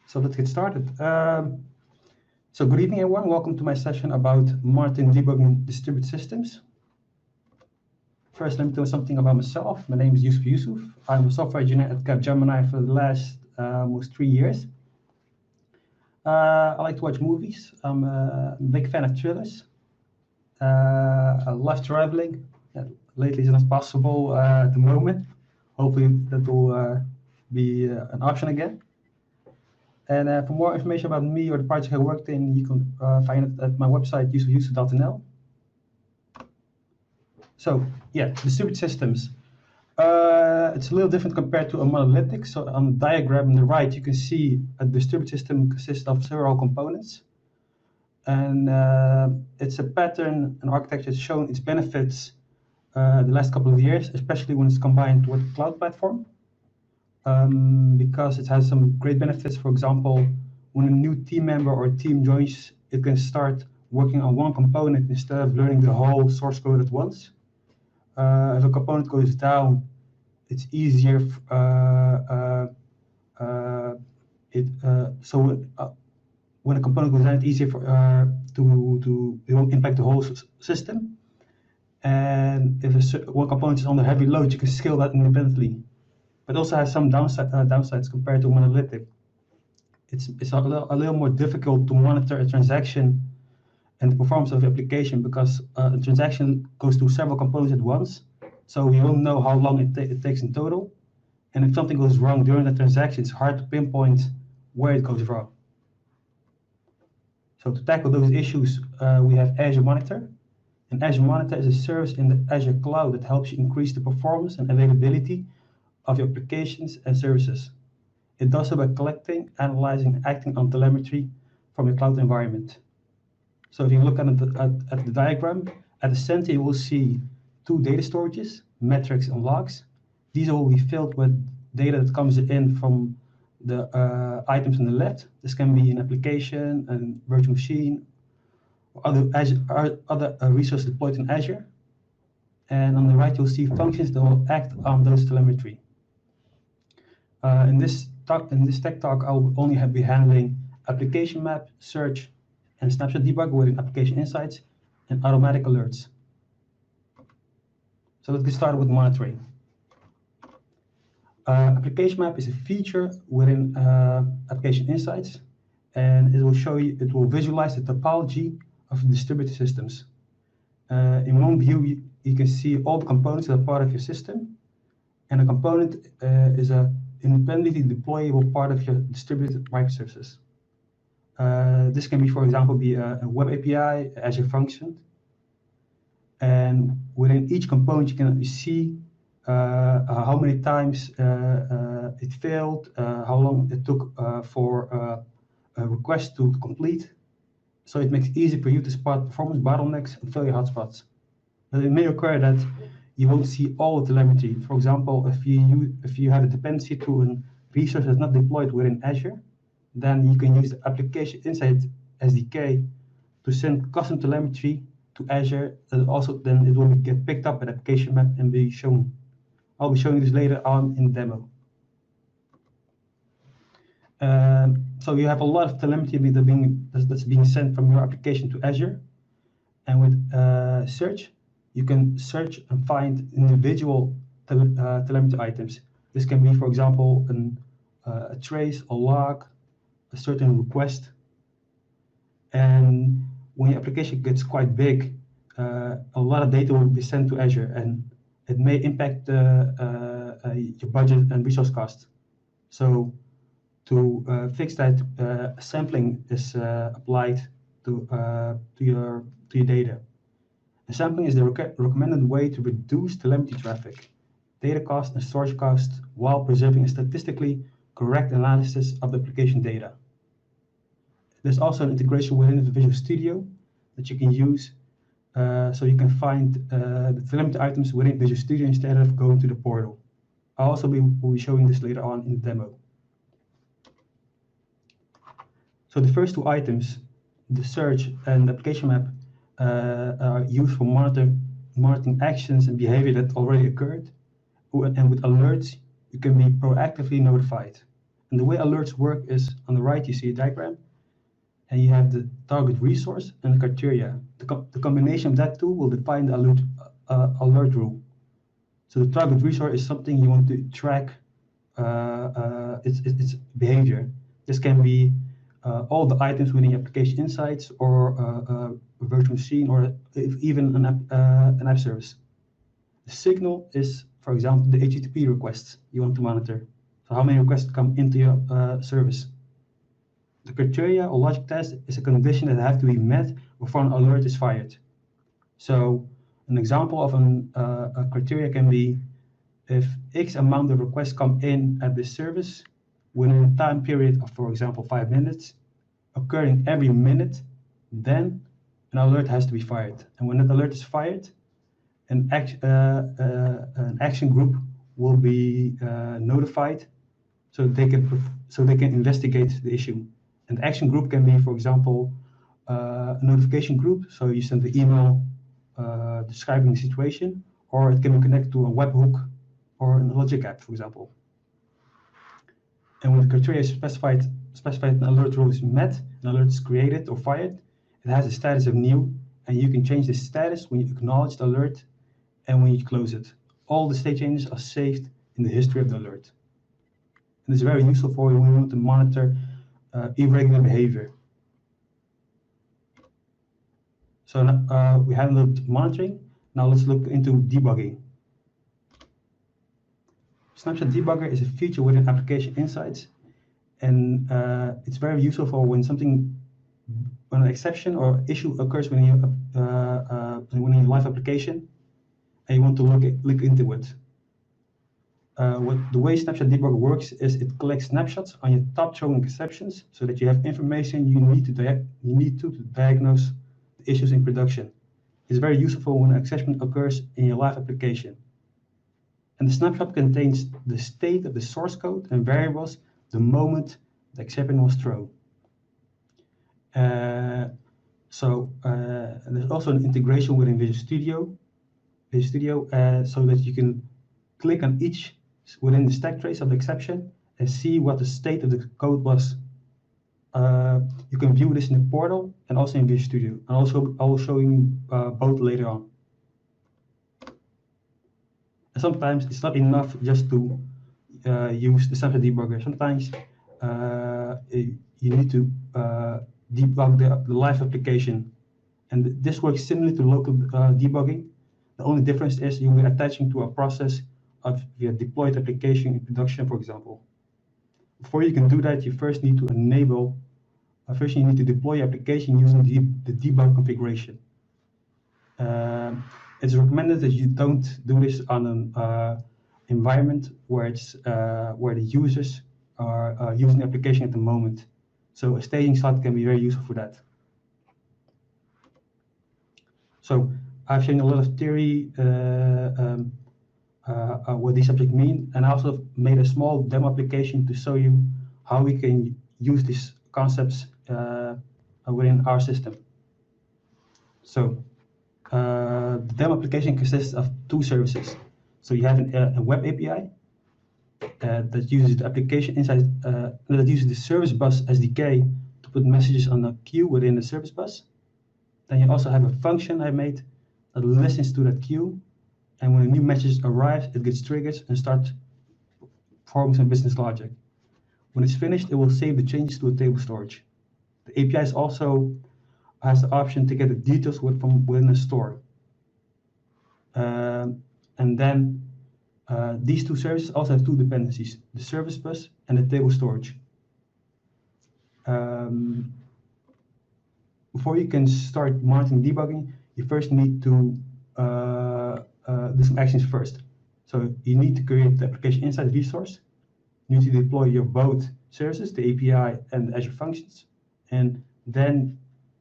So let's get started. So good evening, everyone. Welcome to my session about monitoring debugging distributed systems. First, let me tell you something about myself. My name is Yusuf Yusuf. I'm a software engineer at Capgemini for the last almost 3 years. I like to watch movies. I'm a big fan of thrillers. I love traveling. Lately, it's not possible at the moment. Hopefully, that will be an option again. And for more information about me or the project I worked in, you can find it at my website, yusufyusuf.nl. So, yeah, distributed systems. It's a little different compared to a monolithic. So on the diagram on the right, you can see a distributed system consists of several components. And it's a pattern and architecture that's shown its benefits the last couple of years, especially when it's combined with a cloud platform. Because it has some great benefits. For example, when a new team member or team joins, it can start working on one component instead of learning the whole source code at once. If a component goes down, it's easier. When a component goes down, it's easier for it won't impact the whole system. And if one component is under heavy load, you can scale that independently. But also has some downsides compared to monolithic. It's a little more difficult to monitor a transaction and the performance of the application because a transaction goes through several components at once. So we won't know how long it takes in total. And if something goes wrong during the transaction, it's hard to pinpoint where it goes wrong. So to tackle those issues, we have Azure Monitor. And Azure Monitor is a service in the Azure cloud that helps you increase the performance and availability of your applications and services. It does so by collecting, analyzing, and acting on telemetry from your cloud environment. So if you look at the diagram, at the center you will see two data storages, metrics and logs. These will be filled with data that comes in from the items on the left. This can be an application, a virtual machine, or other resources deployed in Azure. And on the right you'll see functions that will act on those telemetry. In this tech talk, I'll only be handling application map, search, and snapshot debug within application insights and automatic alerts. So let's get started with monitoring. Application map is a feature within application insights, and it will visualize the topology of distributed systems. In one view, you can see all the components that are part of your system, and a component is a independently deployable part of your distributed microservices. This can be, for example, a web API, Azure function. And within each component, you can see how many times it failed, how long it took for a request to complete. So it makes it easy for you to spot performance bottlenecks and failure hotspots. But it may occur that you won't see all the telemetry. For example, if you have a dependency to a resource that's not deployed within Azure, then you can use the application insight SDK to send custom telemetry to Azure, and also then it will get picked up at application map and be shown. I'll be showing this later on in the demo. So you have a lot of telemetry that's being sent from your application to Azure, and with search, you can search and find individual telemetry items. This can be, for example, a trace, a log, a certain request. And when your application gets quite big, a lot of data will be sent to Azure, and it may impact your budget and resource costs. So to fix that, sampling is applied to your data. And sampling is the recommended way to reduce telemetry traffic, data cost, and storage cost while preserving a statistically correct analysis of the application data. There's also an integration within the Visual Studio that you can use, so you can find the telemetry items within Visual Studio instead of going to the portal. I'll also will be showing this later on in the demo. So the first two items, the search and the application map, are used for monitoring actions and behavior that already occurred. And with alerts, you can be proactively notified. And the way alerts work is on the right, you see a diagram, and you have the target resource and the criteria. The combination of that two will define the alert rule. So the target resource is something you want to track its behavior. This can be all the items within your application insights, or a virtual machine, or even an app service. The signal is, for example, the HTTP requests you want to monitor. So how many requests come into your service. The criteria or logic test is a condition that have to be met before an alert is fired. So an example of a criteria can be if X amount of requests come in at this service within a time period of, for example, 5 minutes, occurring every minute, then an alert has to be fired. And when that alert is fired, an action group will be notified so they can investigate the issue. And the action group can be, for example, a notification group. So you send the email describing the situation, or it can be connected to a webhook or a logic app, for example. And when the criteria is specified an alert rule is met, an alert is created or fired, it has a status of new, and you can change the status when you acknowledge the alert and when you close it. All the state changes are saved in the history of the alert. And it's very useful for you when you want to monitor irregular behavior. So now, we handled monitoring. Now let's look into debugging. Snapshot Debugger is a feature within Application Insights, and it's very useful for when an exception or issue occurs when you live application, and you want to look into it. The way Snapshot Debugger works is it collects snapshots on your top showing exceptions, so that you have information you need to diagnose the issues in production. It's very useful when an exception occurs in your live application. And the snapshot contains the state of the source code and variables the moment the exception was thrown. There's also an integration within Visual Studio, so that you can click on each within the stack trace of the exception and see what the state of the code was. You can view this in the portal and also in Visual Studio. And also, I will show you both later on. And sometimes it's not enough just to use the Snapshot Debugger. Sometimes you need to debug the live application. And this works similar to local debugging. The only difference is you'll be attaching to a process of your deployed application in production, for example. Before you can do that, you first need to you need to deploy your application using the debug configuration. It's recommended that you don't do this on an environment where the users are using the application at the moment. So a staging slot can be very useful for that. So I've shown a lot of theory what these subjects mean, and I also made a small demo application to show you how we can use these concepts within our system. So the demo application consists of two services. So you have a web API that uses the application inside, that uses the service bus SDK to put messages on a queue within the service bus. Then you also have a function I made that listens to that queue, and when a new message arrives, it gets triggered and starts performing some business logic. When it's finished, it will save the changes to a table storage. The API also has the option to get the details from within a store. And then these two services also have two dependencies, the service bus and the table storage. Before you can start monitoring debugging, you first need to do some actions first. So you need to create the application inside resource. You need to deploy your both services, the API and the Azure functions. And then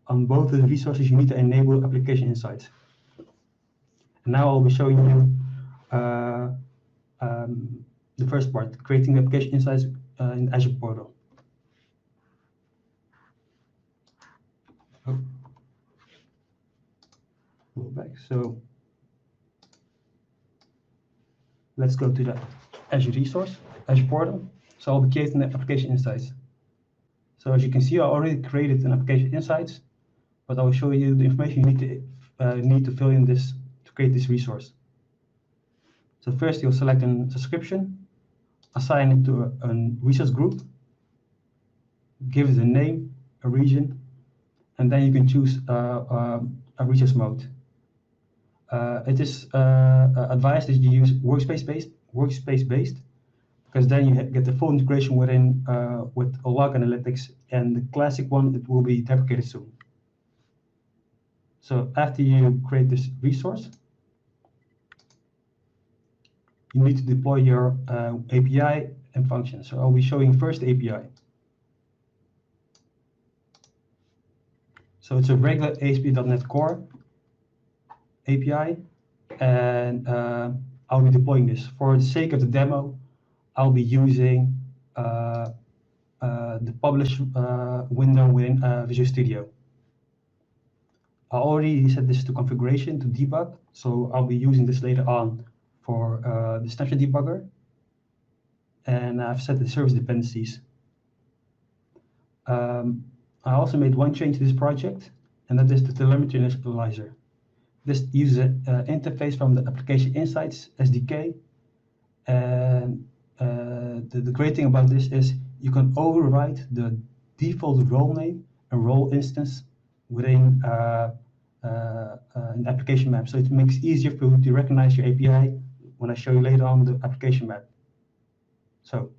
on both of the resources, you need to enable application insights. And now I'll be showing you the first part, creating the application insights in the Azure portal. Oh. Go back. So let's go to the Azure resource, Azure portal. So I'll be creating the application insights. So as you can see, I already created an application insights, but I will show you the information you need to fill in this to create this resource. So first you'll select a subscription, assign it to a resource group, give it a name, a region, and then you can choose a resource mode. It is advised that you use workspace-based, because then you get the full integration within with log analytics, and the classic one, it will be deprecated soon. So after you create this resource, you need to deploy your API and function. So I'll be showing first the API. So it's a regular ASP.NET Core API, and I'll be deploying this. For the sake of the demo, I'll be using the publish window within Visual Studio. I already set this to configuration to debug, so I'll be using this later on for the snapshot debugger. And I've set the service dependencies. I also made one change to this project, and that is the telemetry initializer. This uses an interface from the application insights SDK. And the great thing about this is you can override the default role name and role instance within an application map. So it makes it easier for you to recognize your API when I show you later on the application map. So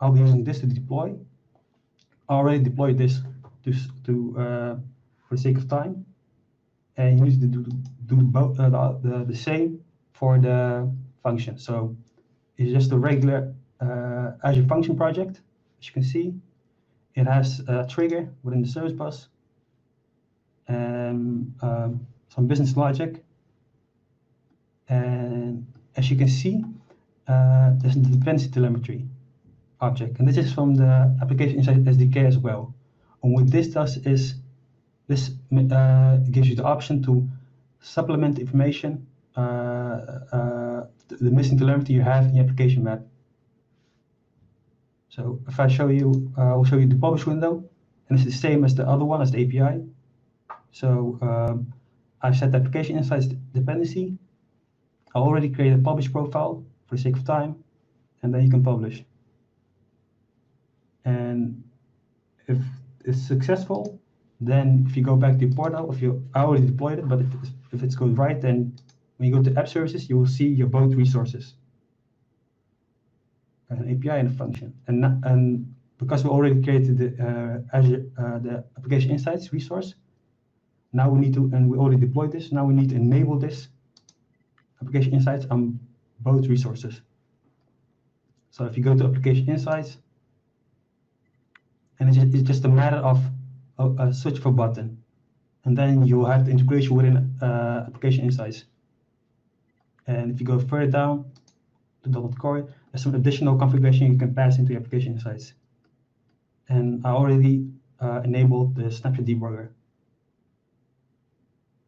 I'll be using this to deploy. I already deployed this for the sake of time, and you need to do both the same for the function. So it's just a regular Azure function project. As you can see, it has a trigger within the service bus and some business logic. And as you can see, there's a dependency telemetry object, and this is from the application insight SDK as well. And what this does is this gives you the option to supplement information, the missing telemetry you have in the application map. So if I show you, I'll show you the publish window, and it's the same as the other one, as the API. So I've set the application insights dependency. I already created a publish profile for the sake of time, and then you can publish. And if it's successful, then if you go back to your portal, I already deployed it, but if it's going right, then when you go to app services, you will see your both resources, an API and a function. And because we already created the Azure the application insights resource, now we need to, and we already deployed this, now we need to enable this application insights on both resources. So if you go to application insights, and it's just a matter of a switch of a button, and then you have the integration within application insights. And if you go further down to .NET Core, there's some additional configuration you can pass into your application insights. And I already enabled the snapshot debugger.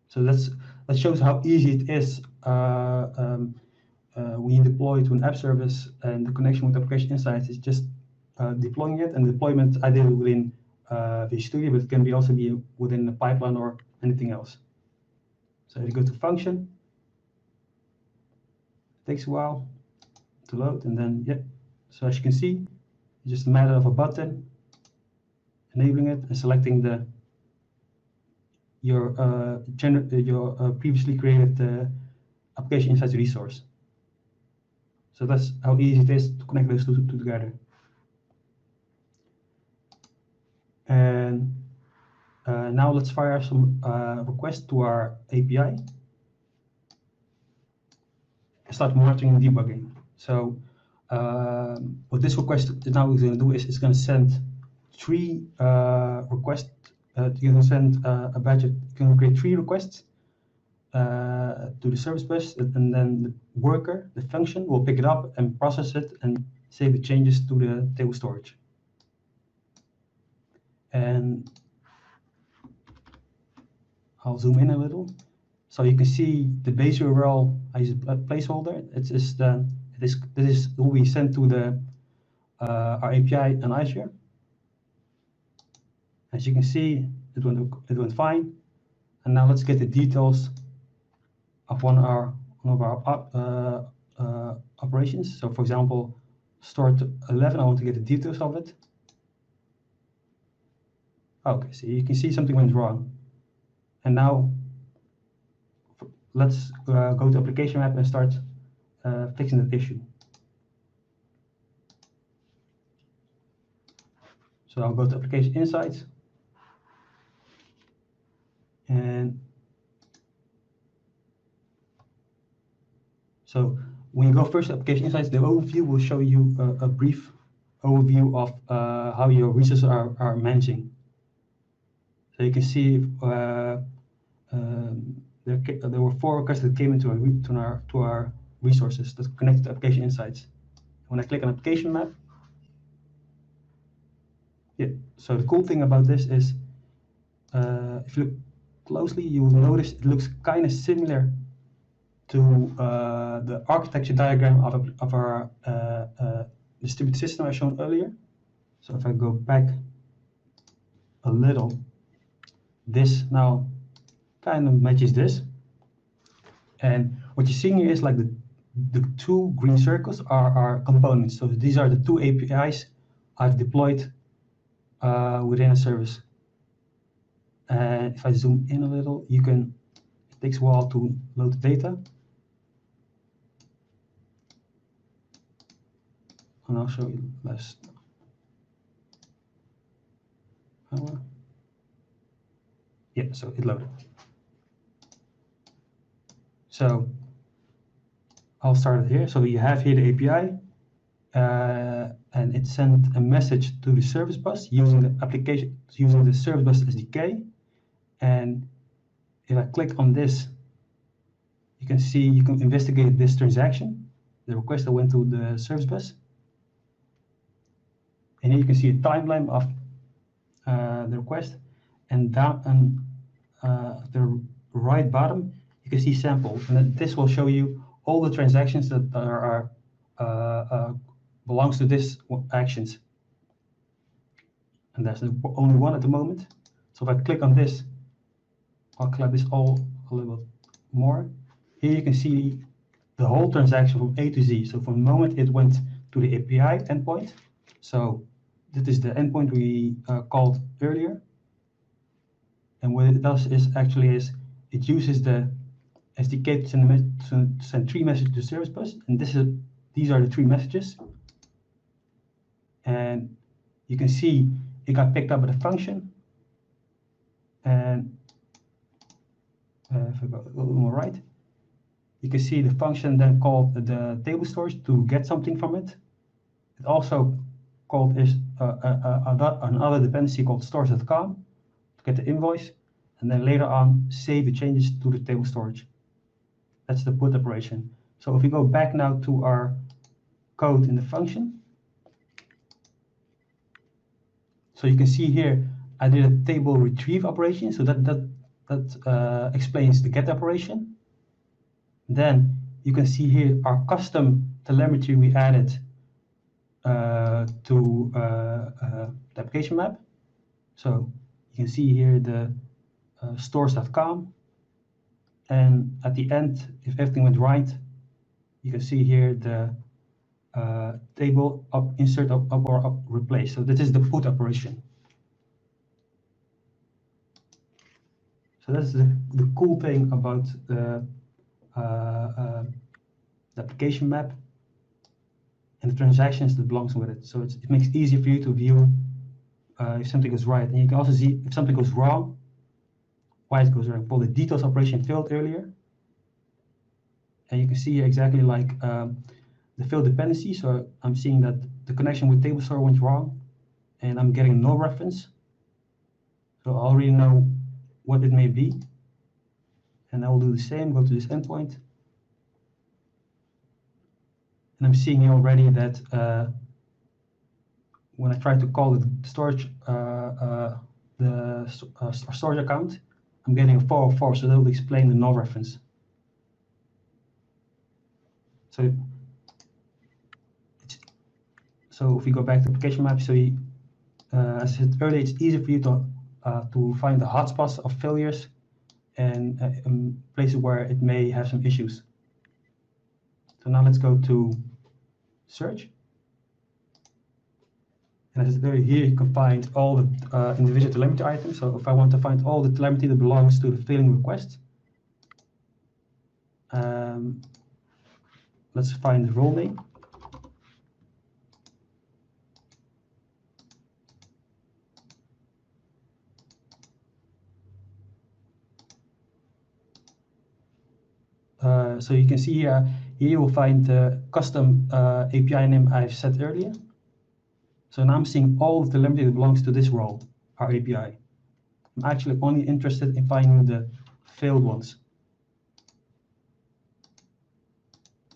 So that shows how easy it is when you deploy to an app service, and the connection with application insights is just deploying it, and deployment I did within Visual Studio, but it can also be within the pipeline or anything else. So you go to function, it takes a while to load, and then yeah. So as you can see, it's just a matter of a button, enabling it and selecting your previously created application insights resource. So that's how easy it is to connect those two together. And now let's fire some requests to our API. Start monitoring and debugging. So what this request now is going to do is it's going to send 3 requests. You're going to send a batch of, you're going to create 3 requests to the service bus, and then the worker, the function, will pick it up and process it and save the changes to the table storage. And I'll zoom in a little. So you can see the base URL, I use a placeholder. It's just This is who we sent to the our API in Azure. As you can see, it went fine. And now let's get the details of one of our operations. So for example, store 11, I want to get the details of it. Okay, so you can see something went wrong. And now let's go to application map and start fixing that issue. So I'll go to application insights. And so when you go first to application insights, the overview will show you a brief overview of how your resources are managing. So you can see there were 4 requests that came into our resources that connected to application insights. When I click on application map, yeah. So the cool thing about this is, if you look closely, you will notice it looks kind of similar to the architecture diagram of our distributed system I showed earlier. So if I go back a little, this now kind of matches this. And what you're seeing here is like the 2 green circles are our components. So these are the 2 APIs I've deployed within a service. And if I zoom in a little, it takes a while to load the data. And I'll show you last. Yeah, so it loaded. So I'll start it here. So you have here the API, and it sent a message to the service bus using the application, using the service bus SDK. And if I click on this, you can see you can investigate this transaction, the request that went to the service bus. And here you can see a timeline of the request, and down on the right bottom, you can see samples, and then this will show you all the transactions that are belongs to this actions. And there's only one at the moment. So if I click on this, I'll collapse this all a little bit more. Here you can see the whole transaction from A to Z. So from the moment it went to the API endpoint. So this is the endpoint we called earlier. And what it does is it uses the SDK to send 3 messages to the service bus. And these are the 3 messages. And you can see it got picked up by the function. And if I go a little more right, you can see the function then called the table storage to get something from it. It also called another dependency called stores.com to get the invoice, and then later on save the changes to the table storage. That's the put operation. So if we go back now to our code in the function, so you can see here I did a table retrieve operation, so that explains the get operation. Then you can see here our custom telemetry we added to the application map. So you can see here the stores.com, and at the end, if everything went right, you can see here the table insert up or up replace. So this is the put operation. So that's the cool thing about the application map and the transactions that belongs with it. So it makes it easier for you to view if something goes right. And you can also see if something goes wrong, why it goes wrong. Well, the details operation failed earlier. And you can see exactly like the failed dependency. So I'm seeing that the connection with table store went wrong, and I'm getting no reference. So I already know what it may be. And I will do the same, go to this endpoint. And I'm seeing here already that when I try to call the storage, storage account, I'm getting a 404, so that will explain the no reference. So So if we go back to application map, so as I said earlier, it's easy for you to find the hotspots of failures and places where it may have some issues. So now let's go to search. And as I said earlier, here you can find all the individual telemetry items. So if I want to find all the telemetry that belongs to the failing request, let's find the role name. So you can see here you will find the custom API name I've set earlier. So now I'm seeing all the telemetry that belongs to this role, our API. I'm actually only interested in finding the failed ones.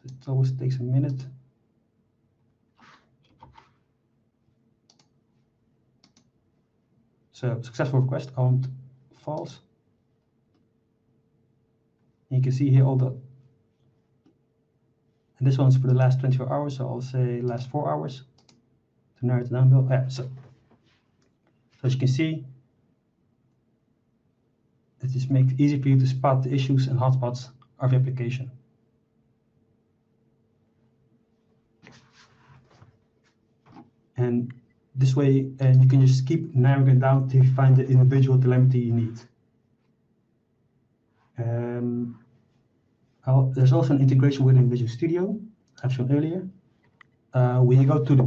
It always takes a minute. So successful request count false. And you can see here all the, and this one's for the last 24 hours, so I'll say last 4 hours to narrow it down. Yeah, so as you can see, it just makes it easy for you to spot the issues and hotspots of your application. And this way, you can just keep narrowing it down till you find the individual telemetry you need. There's also an integration within Visual Studio, I've shown earlier. When you go to the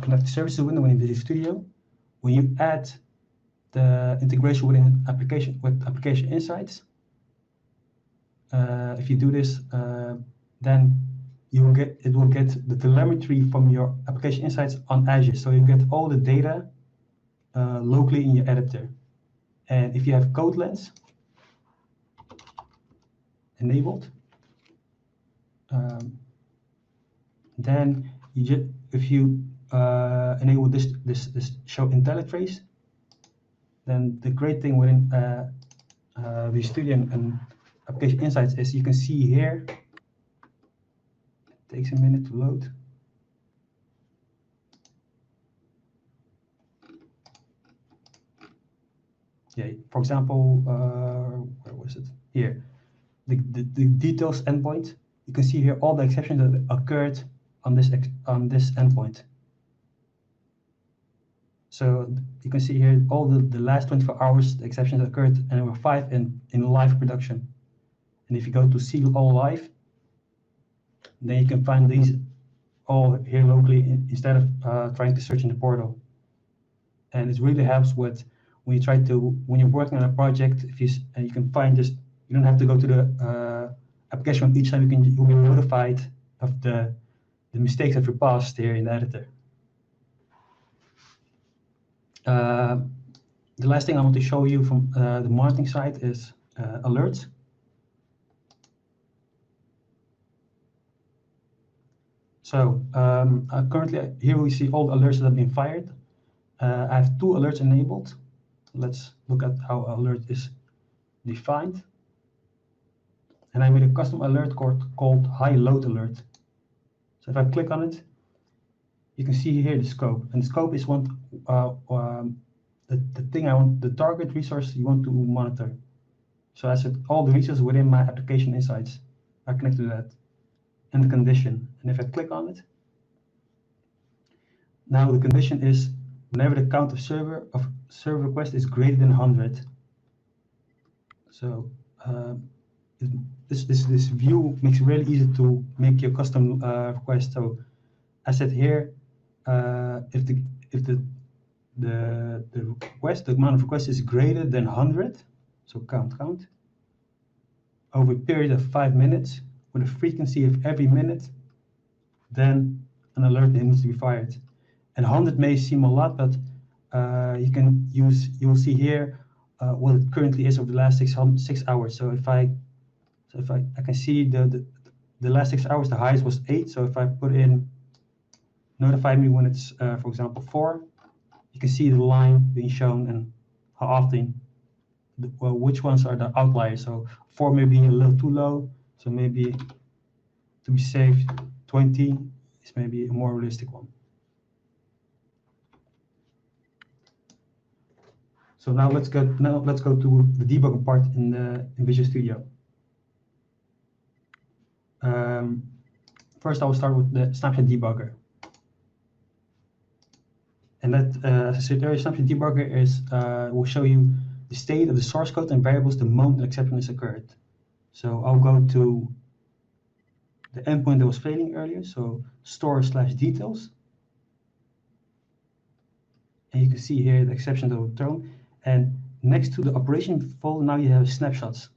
Connect Services window within Visual Studio, when you add the integration within application insights, if you do this, then it will get the telemetry from your application insights on Azure. So you get all the data locally in your editor. And if you have Code Lens enabled, then if you enable this show IntelliTrace, then the great thing within Visual Studio and application insights is you can see here. It takes a minute to load. Yeah, for example, where was it? Here, the details endpoint. You can see here all the exceptions that occurred on this endpoint. So you can see here all the last 24 hours, the exceptions that occurred, and there were 5 in live production. And if you go to see all live, then you can find these all here locally instead of trying to search in the portal. And it really helps with when you're working on a project. And you can find you don't have to go to the application each time. You'll be notified of the mistakes that were passed here in the editor. The last thing I want to show you from the monitoring side is alerts. So currently here we see all the alerts that have been fired. I have 2 alerts enabled. Let's look at how alert is defined. And I made a custom alert called high load alert. So if I click on it, you can see here the scope. And the scope is the target resource you want to monitor. So I said all the resources within my application insights are connected to that. And the condition. And if I click on it, now the condition is whenever the count of server request is greater than 100. So this view makes it really easy to make your custom request. So I said here, if the amount of requests is greater than 100, so count over a period of 5 minutes with a frequency of every minute, then an alert needs to be fired. And 100 may seem a lot, but you'll see here what it currently is over the last 6 hours. So if I can see the last 6 hours, the highest was 8. So if I put in notify me when it's, for example, 4, you can see the line being shown and how often, which ones are the outliers. So 4 may be a little too low. So maybe to be safe, 20 is maybe a more realistic one. So now let's go to the debugging part in Visual Studio. First, I will start with the snapshot debugger. And that, as I said earlier, snapshot debugger will show you the state of the source code and variables the moment an exception has occurred. So I'll go to the endpoint that was failing earlier, so store/details. And you can see here the exception that was thrown. And next to the operation folder, now you have snapshots.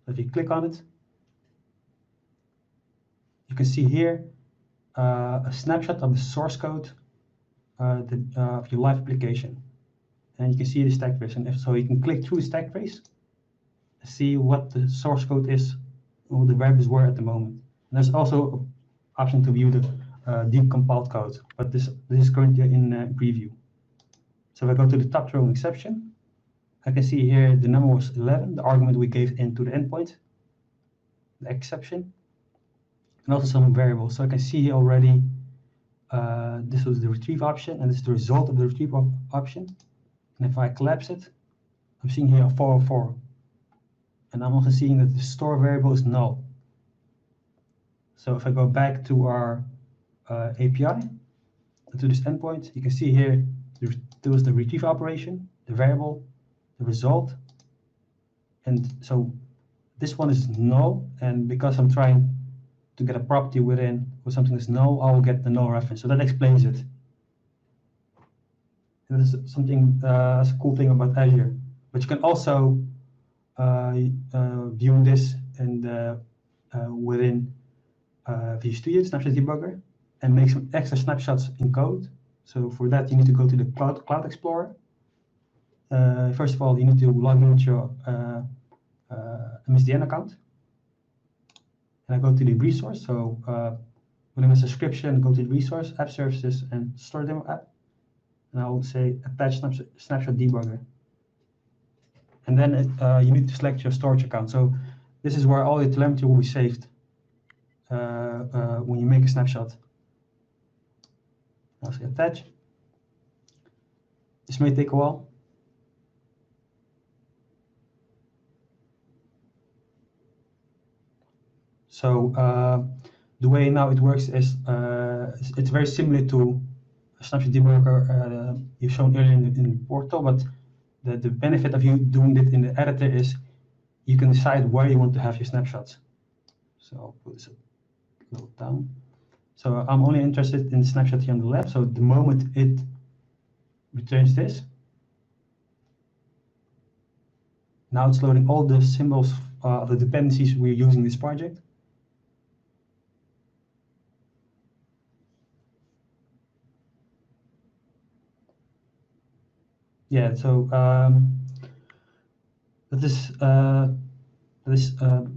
So if you click on it, you can see here a snapshot of the source code of your live application. And you can see the stack trace. And so you can click through the stack trace, see what the source code is, what the variables were at the moment. And there's also an option to view the deep compiled code, but this is currently in preview. So if I go to the top row exception, I can see here the number was 11, the argument we gave into the endpoint, the exception, and also some variables. So I can see already this was the retrieve option, and this is the result of the retrieve option. And if I collapse it, I'm seeing here a 404. And I'm also seeing that the store variable is null. So if I go back to our API, to this endpoint, you can see here there was the retrieve operation, the variable, the result. And so this one is null, and because I'm trying to get a property with something that's null, I will get the null reference. So that explains it. And this is something that's a cool thing about Azure. But you can also view this within Visual Studio Snapshot Debugger and make some extra snapshots in code. So for that, you need to go to the Cloud Explorer. First of all, you need to log in with your MSDN account. And I go to the resource. So when I'm in subscription, go to the resource, app services, and store demo app. And I will say attach snapshot debugger. And then you need to select your storage account. So this is where all the telemetry will be saved when you make a snapshot. I'll say attach. This may take a while. So the way now it works is it's very similar to a snapshot debugger you've shown earlier in the portal, but the benefit of you doing it in the editor is you can decide where you want to have your snapshots. So I'll put this a little down. So I'm only interested in the snapshot here on the left. So the moment it returns this, now it's loading all the symbols of the dependencies we're using in this project. Yeah, so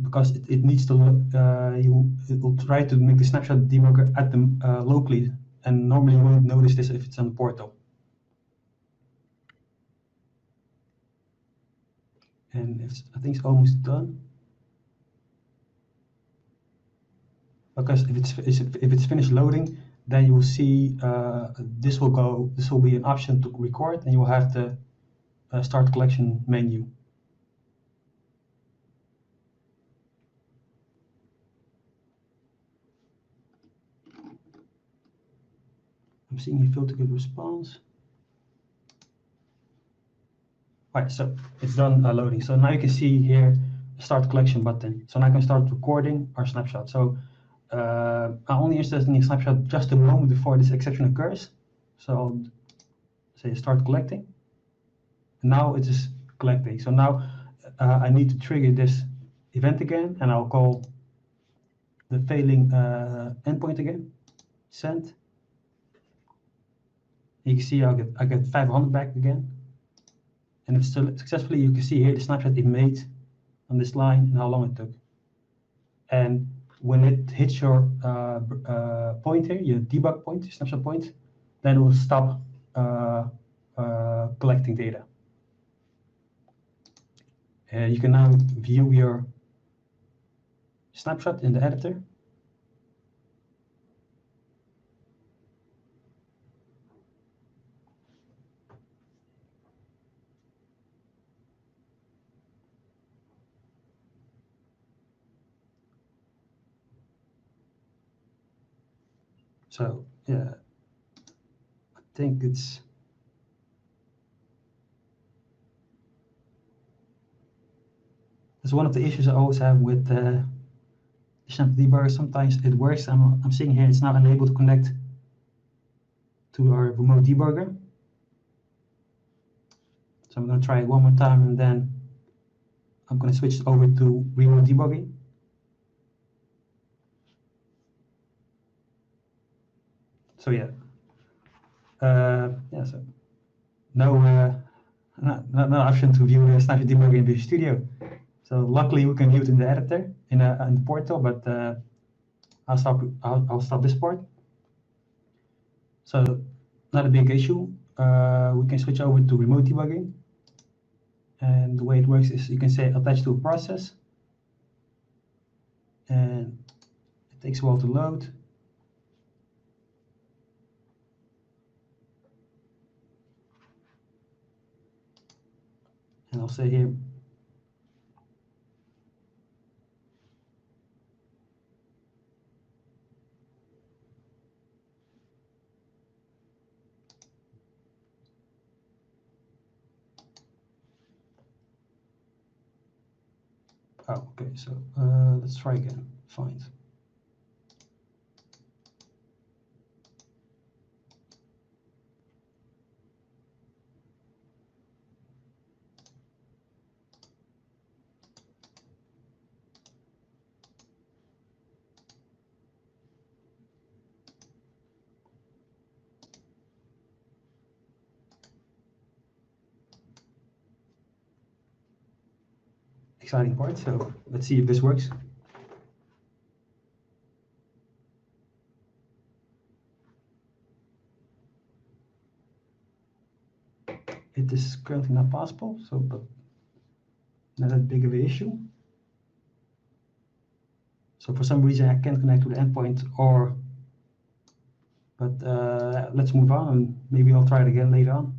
because it needs to it will try to make the snapshot debugger at them locally, and normally you won't notice this if it's on the portal. And I think it's almost done. Because if it's finished loading, then you will see this will be an option to record, and you will have the start collection menu. I'm seeing you filter good response. Right, so it's done loading. So now you can see here the start collection button. So now I can start recording our snapshot. So I'm only interested in the snapshot just a moment before this exception occurs. So I'll say start collecting. And now it is collecting. So now I need to trigger this event again, and I'll call the failing endpoint again. Send. You can see I get 500 back again. And if it's still successfully, you can see here the snapshot it made on this line and how long it took. And when it hits your point here, your debug point, your snapshot point, then it will stop collecting data. You can now view your snapshot in the editor. So yeah, I think that's one of the issues I always have with the Snapshot debugger. Sometimes it works. I'm seeing here it's now unable to connect to our remote debugger. So I'm going to try it one more time, and then I'm going to switch over to remote debugging. So yeah, so no option to view the Snapshot debugger in Visual Studio. So luckily we can view it in the editor in the portal, but I'll stop this part. So not a big issue. We can switch over to remote debugging, and the way it works is you can say attach to a process, and it takes a while to load. And I'll say here, oh, okay, so let's try again, find. Exciting part, so let's see if this works. It is currently not possible, so but not that big of an issue. So for some reason I can't connect to the endpoint, but let's move on, and maybe I'll try it again later on.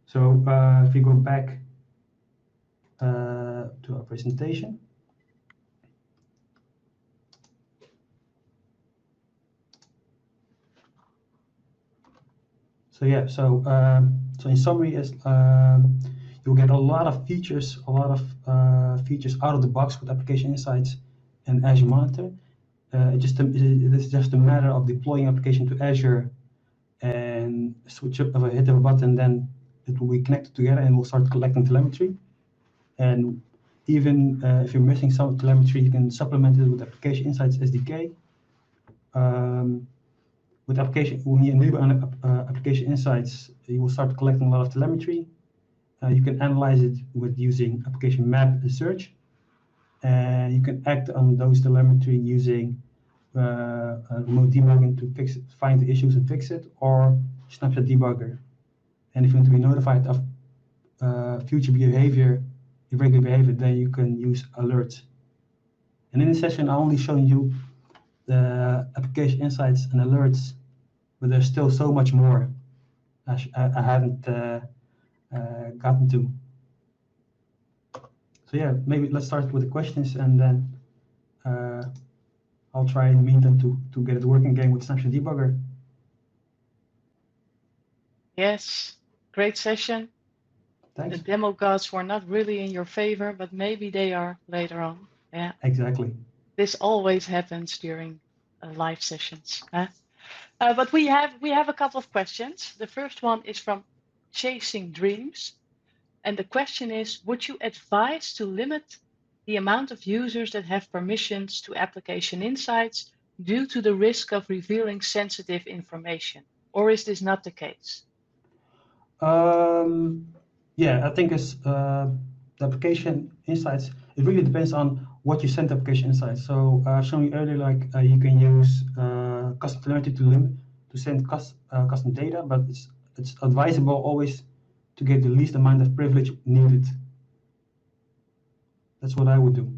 So if we go back to our presentation. So yeah, so in summary, is you'll get a lot of features, features out of the box with Application Insights and Azure Monitor. It is just a matter of deploying application to Azure and switch up of a hit of a button, then it will be connected together and will start collecting telemetry. And even if you're missing some telemetry, you can supplement it with Application Insights SDK. With when you enable Application Insights, you will start collecting a lot of telemetry. You can analyze it with using application map and search. And you can act on those telemetry using remote debugging to find the issues and fix it, or Snapshot debugger. And if you want to be notified of future behavior, irregular behavior, then you can use alerts. And in this session, I'm only showing you the application insights and alerts, but there's still so much more I haven't gotten to. So yeah, maybe let's start with the questions, and then I'll try in the meantime to get it working again with Snapshot debugger. Yes, great session. Thanks. The demo gods were not really in your favor, but maybe they are later on. Yeah, exactly. This always happens during live sessions. Huh? But we have a couple of questions. The first one is from Chasing Dreams. And the question is, would you advise to limit the amount of users that have permissions to Application Insights due to the risk of revealing sensitive information? Or is this not the case? Yeah, I think it's the Application Insights. It really depends on what you send to Application Insights. So I've shown you earlier, like you can use custom telemetry to send custom data, but it's advisable always to get the least amount of privilege needed. That's what I would do.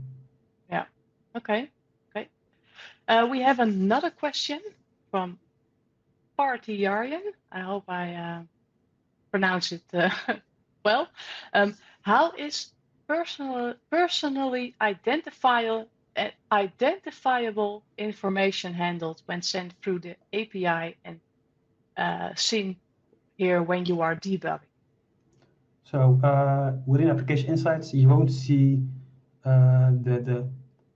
Yeah. Okay. We have another question from Partiyarjan. I hope I pronounce it well. How is personally identifiable identifiable information handled when sent through the API and seen here when you are debugging? So within application insights, you won't see the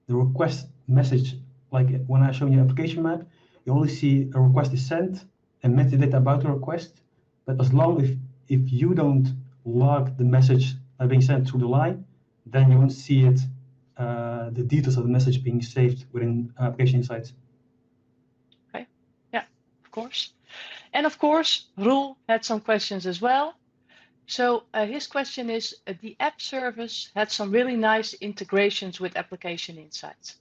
request message. Like when I show you application map, you only see a request is sent and metadata about the request. But as long if you don't log the message being sent through the line, then you won't see it, the details of the message being saved within application insights. Okay, yeah, of course. And of course, Roel had some questions as well. So his question is, the app service had some really nice integrations with application insights.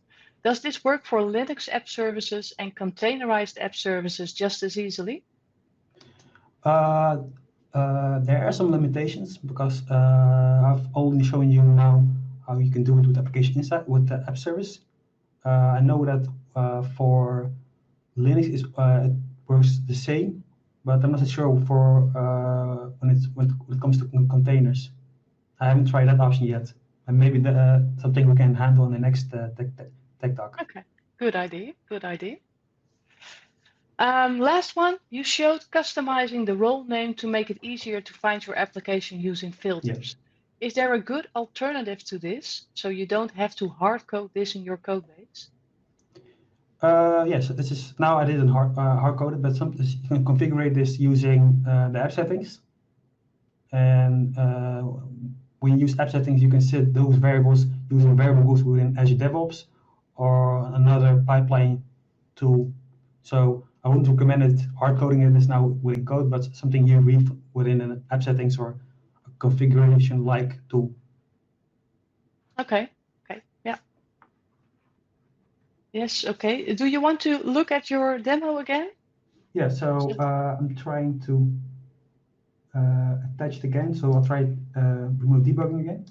Does this work for Linux app services and containerized app services just as easily? There are some limitations because I've only shown you now how you can do it with application insight with the app service. I know that for Linux it works the same, but I'm not sure for when it comes to containers. I haven't tried that option yet, and maybe something we can handle in the next tech talk. Okay, good idea. Good idea. Last one, you showed customizing the role name to make it easier to find your application using filters. Is there a good alternative to this so you don't have to hard code this in your code base? Yes, this is now I didn't hard code it, but you can configure this using the app settings. And when you use app settings, you can set those variables using variables within Azure DevOps or another pipeline tool. So I wouldn't recommend it hard coding it is now within code, but something you read within an app settings or a configuration like tool. Okay. Okay. Yeah. Yes. Okay. Do you want to look at your demo again? Yeah. So I'm trying to attach it again. So I'll try remove debugging again.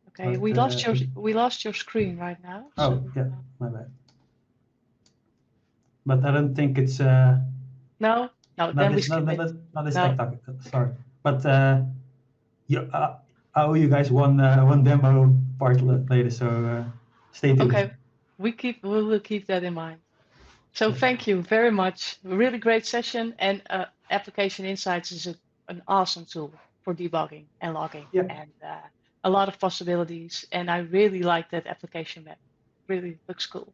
Okay. But, we lost your screen right now. Oh, so. yeah. My bad. But I don't think it's No, then we skip it. Not this No. tech talk. Sorry, but I owe you guys one demo part later, so stay tuned. Okay, we will keep that in mind. So thank you very much. Really great session, and Application Insights is an awesome tool for debugging and logging, and a lot of possibilities. And I really like that application map. Really looks cool.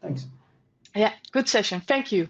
Thanks. Yeah, good session. Thank you.